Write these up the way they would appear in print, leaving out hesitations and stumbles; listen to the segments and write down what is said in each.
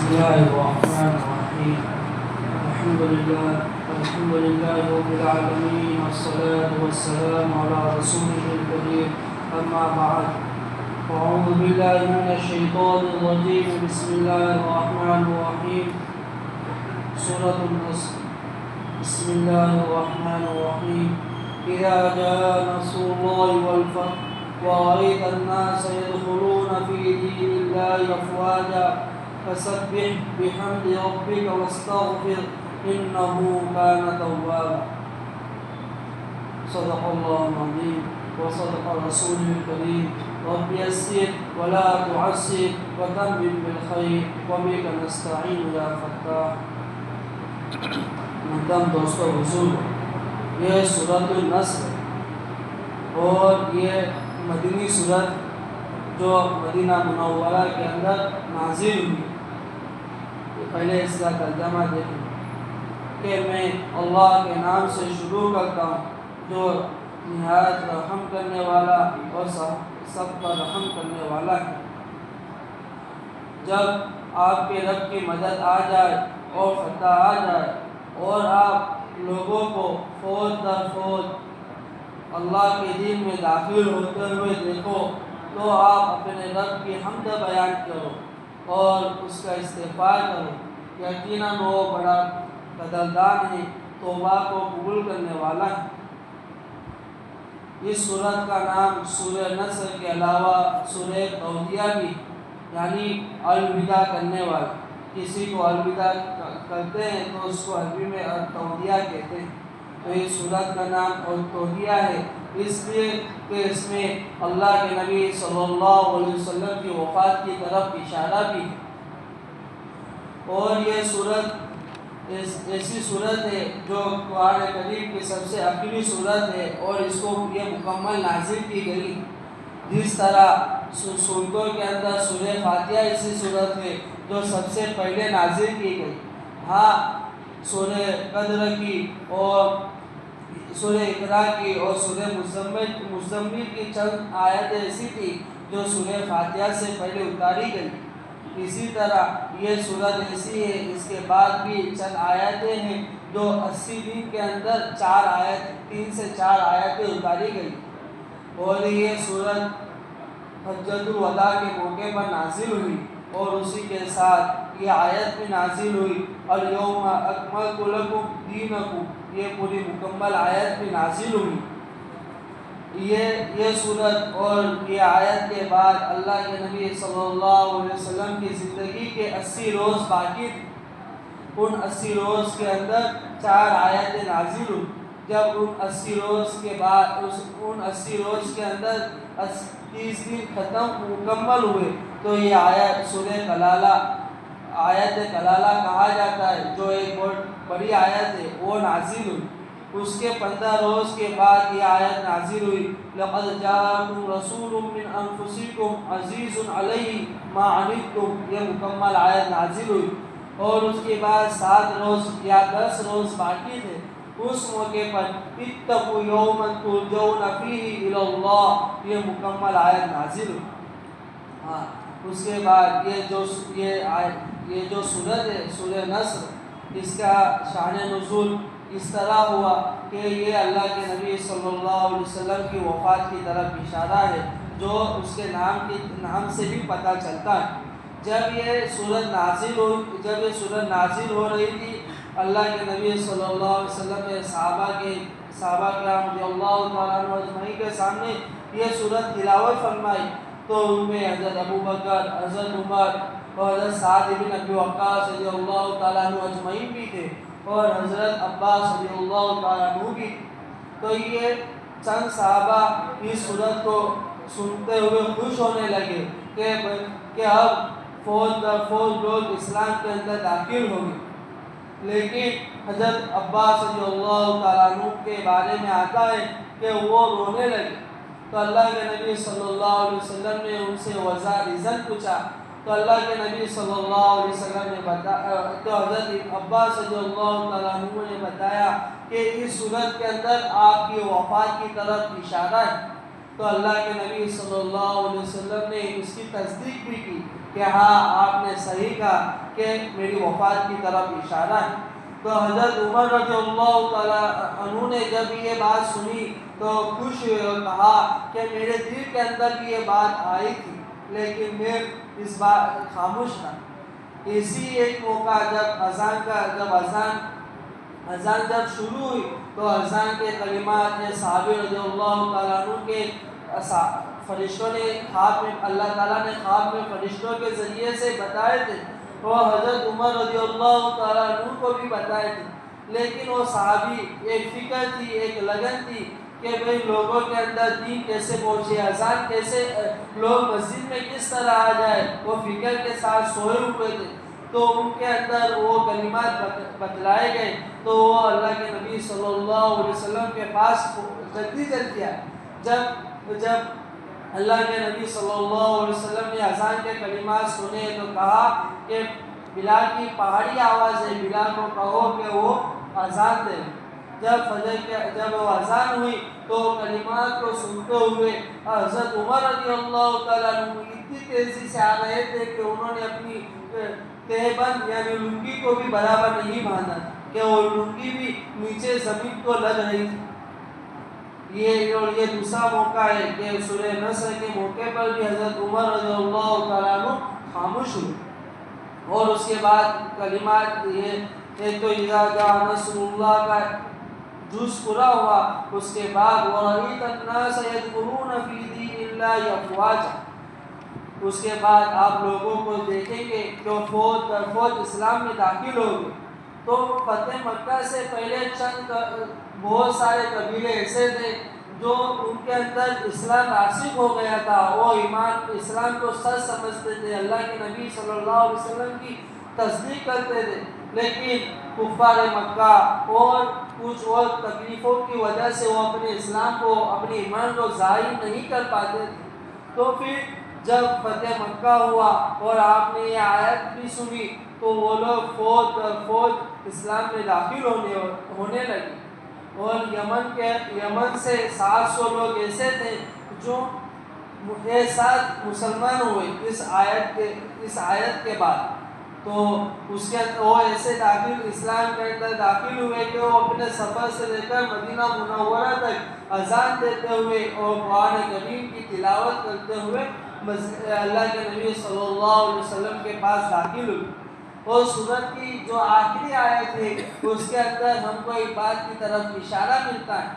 الله الرحمن الرحيم. الحمد لله رب العالمين، والصلاة والسلام على رسوله الكريم، أما بعد. أعوذ بالله من الشيطان الرجيم. بسم الله الرحمن الرحيم. سورة النصر. بسم الله الرحمن الرحيم. إذا جاء نصر الله والفتح ورأيت الناس يدخلون في دين الله أفواجا فسبح بحمد ربك واستغفر إنه كان توابا. صدق الله العظيم وصدق رسوله الكريم. رب يسر ولا تعسر وتمم بالخير وبك نستعين يا فتاح. محترم دوستو حضور، یہ سورۃ النصر اور یہ مدنی سورت جو مدینہ منورہ کے اندر نازل ہوئی. پہلے اس کا ترجمہ دیکھیں کہ میں اللہ کے نام سے شروع کرتا ہوں جو نہایت رحم کرنے والا اور سب پر رحم کرنے والا ہے. جب آپ کے رب کی مدد آ جائے اور فتح آ جائے اور آپ لوگوں کو فوج در فوج اللہ کے دین میں داخل ہوتے ہوئے دیکھو تو آپ اپنے رب کی حمد بیان کرو اور اس کا استغفار کرو. یقیناً وہ بڑا قدردان ہے، توبہ کو قبول کرنے والا ہے. اس سورت کا نام سورہ نصر کے علاوہ سورہ توبہ بھی، یعنی الوداع کرنے والا. کسی کو الوداع کرتے ہیں تو اس کو عربی میں توبہ کہتے ہیں. تو اس سورت کا نام توبہ ہے اس لیے کہ اس میں اللہ کے نبی صلی اللہ علیہ وسلم کی وفات کی طرف اشارہ بھی ہے. اور یہ سورت ایسی سورت ہے جو قرآن کریم کی سب سے آخری سورت ہے اور اس کو یہ مکمل نازل کی گئی. جس طرح سورتوں کے اندر سورہ فاتحہ ایسی سورت ہے جو سب سے پہلے نازل کی گئی. ہاں، سورہ قدر کی اور سورہ اقرا کی اور سورہ مزمل کی چند آیتیں ایسی تھی جو سورہ فاتحہ سے پہلے اتاری گئی. اسی طرح یہ سورت ایسی ہے، اس کے بعد بھی چند آیتیں ہیں جو 80 دن کے اندر 3 سے 4 آیتیں اتاری گئی. اور یہ سورت حجۃ الوداع کے موقع پر نازل ہوئی اور اسی کے ساتھ یہ آیت بھی نازل ہوئی. الیوم اکملت لکم دینکم، یہ پوری مکمل آیت بھی نازل ہوئی. یہ سورت اور یہ آیت کے بعد اللہ کے نبی صلی اللہ علیہ وسلم کی زندگی کے 80 روز باقی تھے. ان 80 روز کے اندر 4 آیتیں نازل ہوئی. جب ان 80 روز کے بعد ان 80 روز کے اندر 30 دن مکمل ہوئے تو یہ آیت سورہ کلالہ، آیت کلالہ کہا جاتا ہے، جو ایک بہت بڑی آیت ہے، وہ نازل ہوئی. اس کے 15 روز کے بعد یہ آیت نازل ہوئی. لقد جاءکم رسول من انفسکم عزیز علیہ ما عنتم، یہ مکمل آیت نازل ہوئی. اور اس کے بعد 7 روز یا 10 روز باقی تھے. اس موقع پر اتقوا یوما ترجعون فیہ الی اللہ، یہ مکمل آیت نازل ہوئی. ہاں، اس کے بعد یہ جو سورت ہے سورہ نصر، اس کا شان نزول اس طرح ہوا کہ یہ اللہ کے نبی صلی اللہ علیہ وسلم کی وفات کی طرف اشارہ ہے جو اس کے نام سے بھی پتہ چلتا ہے. جب یہ سورت نازل ہو رہی تھی، اللہ کے نبی صلی اللہ علیہ وسلم نے صحابہ کرام رضی اللہ تعالیٰ عنہ اجمعین کے سامنے یہ سورت تلاوت فرمائی تو ان میں حضرت ابوبکر، حضرت عمر اور حضرت سعد بن ابی وقاص رضی اللہ تعالیٰ عنہ اجمعین بھی تھے اور حضرت عباس رضی اللہ تعالیٰ عنہ بھی. تو یہ چند صحابہ اس سورت کو سنتے ہوئے خوش ہونے لگے کہ اب فوج در فوج لوگ اسلام کے اندر داخل ہوں گے. لیکن حضرت عباس رضی اللہ تعالیٰ عنہ کے بارے میں آتا ہے کہ وہ رونے لگے. تو اللہ کے نبی صلی اللہ علیہ وسلم نے ان سے وجہ ریزن پوچھا تو اللہ کے نبی صلی اللہ علیہ وسلم نے تو حضرت عباس رضی اللہ تعالیٰ عنہ نے بتایا کہ اس سورت کے اندر آپ کی وفات کی طرف اشارہ ہے. تو اللہ کے نبی صلی اللہ علیہ وسلم نے اس کی تصدیق بھی کی کہ ہاں آپ نے صحیح کہا کہ میری وفات کی طرف اشارہ ہے۔ تو حضرت عمر رضی اللہ تعالیٰ عنہ نے جب یہ بات سنی تو خوش ہوئے اور کہا کہ میرے دل کے اندر بھی یہ بات آئی تھی لیکن میں اس بات خاموش تھا۔ اسی ایک موقع جب اذان جب شروع ہوئی تو اذان کے کلمات یہ صحابی رضی اللہ تعالیٰ عنہ کے فرشتوں نے خواب میں، اللہ تعالیٰ نے خواب میں فرشتوں کے ذریعے سے بتائے تھے، وہ حضرت عمر رضی اللہ تعالیٰ عنہ کو بھی بتائے تھے، لیکن وہ صحابی ایک فکر تھی، ایک لگن تھی کہ بھئی لوگوں کے اندر دین کیسے پہنچے، اذان کیسے، لوگ مسجد میں کس طرح آ جائے، وہ فکر کے ساتھ سوئے ہوئے تھے۔ تو ان کے اندر وہ کلمات بتلائے گئے تو وہ اللہ کے نبی صلی اللہ علیہ وسلم کے پاس جلدی آئے۔ جب اللہ کے نبی صلی اللہ علیہ وسلم نے اذان کے کلمات سنے تو کہا کہ بلال کی پہاڑی آواز ہے، بلال کو کہو کہ وہ اذان دے۔ جب وہ اذان ہوئی تو کلمات کو سنتے ہوئے حضرت عمر رضی اللہ تعالیٰ عنہ اتنی تیزی سے آ رہے تھے کہ انہوں نے اپنی تہبند یعنی لنگی کو بھی برابر نہیں باندھا کہ وہ لنگی بھی نیچے زمین کو لگ رہی تھی۔ یہ دوسرا موقع ہے کہ سورہ نصر کے موقع پر بھی حضرت عمر رضی اللہ تعالیٰ عنہ خاموش ہوئے، اور اس کے بعد کلمات یہ ایک تو اذا جاء نصر اللہ کا جز پورا ہوا، اس کے بعد وَرَأَيْتَ النَّاسَ يَدْخُلُونَ فِي دِينِ اللَّهِ أَفْوَاجًا، اس کے بعد آپ لوگوں کو دیکھیں گے کہ فوج در فوج اسلام میں داخل ہوگے۔ تو فتح مکہ سے پہلے چند بہت سارے قبیلے ایسے تھے جو ان کے اندر اسلام راسخ ہو گیا تھا، وہ ایمان اسلام کو سچ سمجھتے تھے، اللہ کے نبی صلی اللہ علیہ وسلم کی تصدیق کرتے تھے، لیکن کفار مکہ اور کچھ اور تکلیفوں کی وجہ سے وہ اپنے اسلام کو، اپنے ایمان کو ظاہر نہیں کر پاتے تھے۔ تو پھر جب فتح مکہ ہوا اور آپ نے یہ آیت بھی سنی تو وہ لوگ فوج در فوج اسلام میں داخل ہونے لگے، اور یمن سے 700 لوگ ایسے تھے جو ایک ساتھ مسلمان ہوئے اس آیت کے بعد۔ تو اس کے وہ ایسے اسلام کے اندر داخل ہوئے کہ وہ اپنے سفر سے لے کر مدینہ منورہ تک اذان دیتے ہوئے اور قرآن کریم کی تلاوت کرتے ہوئے اللہ کے نبی صلی اللہ علیہ وسلم کے پاس داخل ہوئے۔ اور سورت کی جو آخری آیت ہے اس کے اندر ہم کو ایک بات کی طرف اشارہ ملتا ہے۔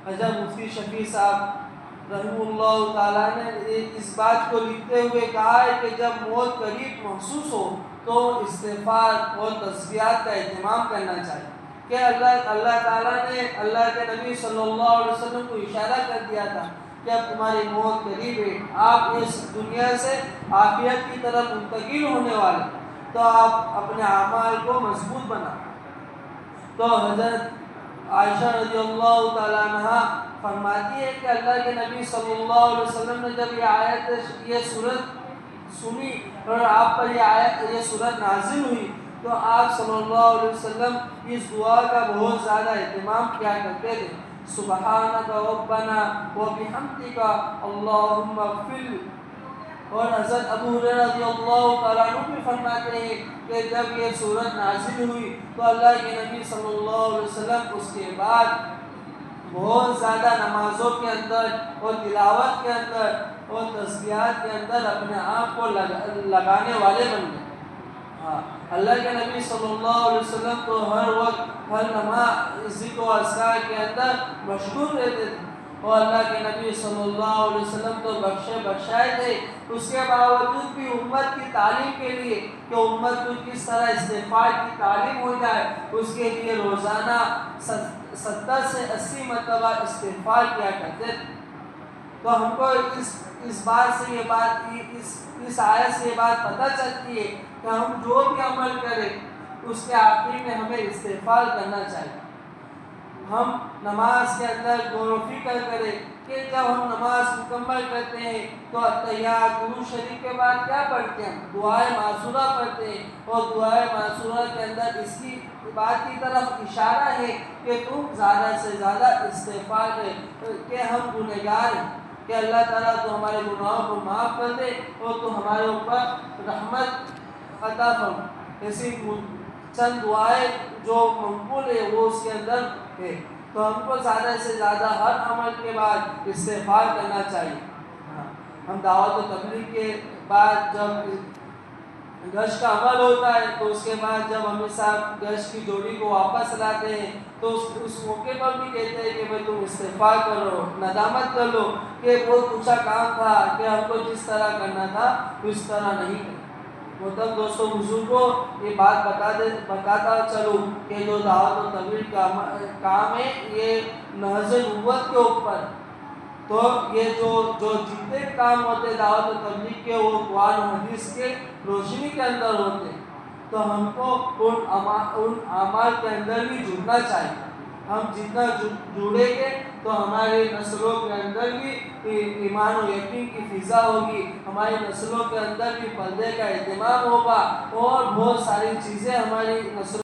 حضرت مفتی شفیع صاحب رحمہ اللہ تعالیٰ نے اس بات کو لکھتے ہوئے کہا ہے کہ جب موت قریب محسوس ہو تو استغفار اور تسبیحات کا اہتمام کرنا چاہیے، کہ اللہ تعالیٰ نے اللہ کے نبی صلی اللہ علیہ وسلم کو اشارہ کر دیا تھا کہ اب تمہاری موت قریب ہے، آپ اس دنیا سے آخرت کی طرف منتقل ہونے والے، تو آپ اپنے اعمال کو مضبوط بنا۔ تو حضرت عائشہ رضی اللہ تعالیٰ عنہ فرماتی ہے کہ اللہ کے نبی صلی اللہ علیہ وسلم نے جب یہ سورت سنی اور آپ پر یہ سورت نازل ہوئی تو آپ صلی اللہ علیہ وسلم اس دعا کا بہت زیادہ اہتمام کیا کرتے تھے، سبحانک ربنا وبحمدک اللہم اغفر۔ اور حضرت ابو ہریرہ رضی اللہ تعالیٰ عنہ بھی فرماتے ہیں کہ جب یہ سورت نازل ہوئی تو اللہ کے نبی صلی اللہ علیہ وسلم اس کے بعد بہت زیادہ نمازوں کے اندر اور تلاوت کے اندر اور تسبیحات کے اندر اپنے آپ کو لگانے والے بن گئے۔ اللہ کے نبی صلی اللہ علیہ وسلم تو ہر وقت ہر لمحہ ذکر و اذکار کے اندر مشغول رہتے تھے، اور اللہ کے نبی صلی اللہ علیہ وسلم تو بخشائے تھے، اس کے باوجود بھی امت کی تعلیم کے لیے کہ امت کو کس طرح استغفار کی تعلیم ہو جائے اس کے لیے روزانہ 70 سے 80 مرتبہ استغفار کیا کرتے تھے۔ تو ہم کو اس بات سے یہ بات اس آیت سے یہ بات پتہ چلتی ہے کہ ہم جو بھی عمل کریں اس کے آخر میں ہمیں استغفار کرنا چاہیے۔ ہم نماز کے اندر غور و فکر کریں کہ جب ہم نماز مکمل کرتے ہیں تو اتحیات درود شریف کے بعد کیا پڑھتے ہیں؟ دعائے معصورہ پڑھتے ہیں، اور دعائے معصورہ کے اندر اس کی بات کی طرف اشارہ ہے کہ تم زیادہ سے زیادہ استغفار کریں کہ ہم گنہگار ہیں، کہ اللہ تعالیٰ تو ہمارے گناہوں کو معاف کر دے اور تو ہمارے اوپر رحمت عطا فرما۔ ایسی چند دعائیں جو مقبول ہے وہ اس کے اندر ہے، تو ہم کو زیادہ سے زیادہ ہر عمل کے بعد استغفار کرنا چاہیے۔ ہم دعوت و تبلیغ کے بعد جب گشت کا عمل ہوتا ہے تو اس کے بعد جب ہم صاحب گشت کی جوڑی کو واپس لاتے ہیں تو اس موقع پر بھی کہتے ہیں کہ بھائی تم استغفار کرو، ندامت کر لو کہ بہت اونچا کام تھا کہ ہم کو جس طرح کرنا تھا اس طرح نہیں کرنا۔ محترم دوستوں بزرگوں، یہ بات بتاتا چلوں کہ جو دعوت و تبلیغ کا کام ہے یہ نہج نبوت کے اوپر، تو یہ جو جتنے کام ہوتے دعوت و تبلیغ کے وہ قرآن و حدیث کے روشنی کے اندر ہوتے، تو ہم کو ان اعمال کے اندر بھی جڑنا چاہیے۔ ہم جتنا جڑیں گے تو ہماری نسلوں کے اندر بھی ایمان و یقین کی فضا ہوگی، ہماری نسلوں کے اندر بھی پردے کا اہتمام ہوگا، اور بہت ساری چیزیں ہماری نسلوں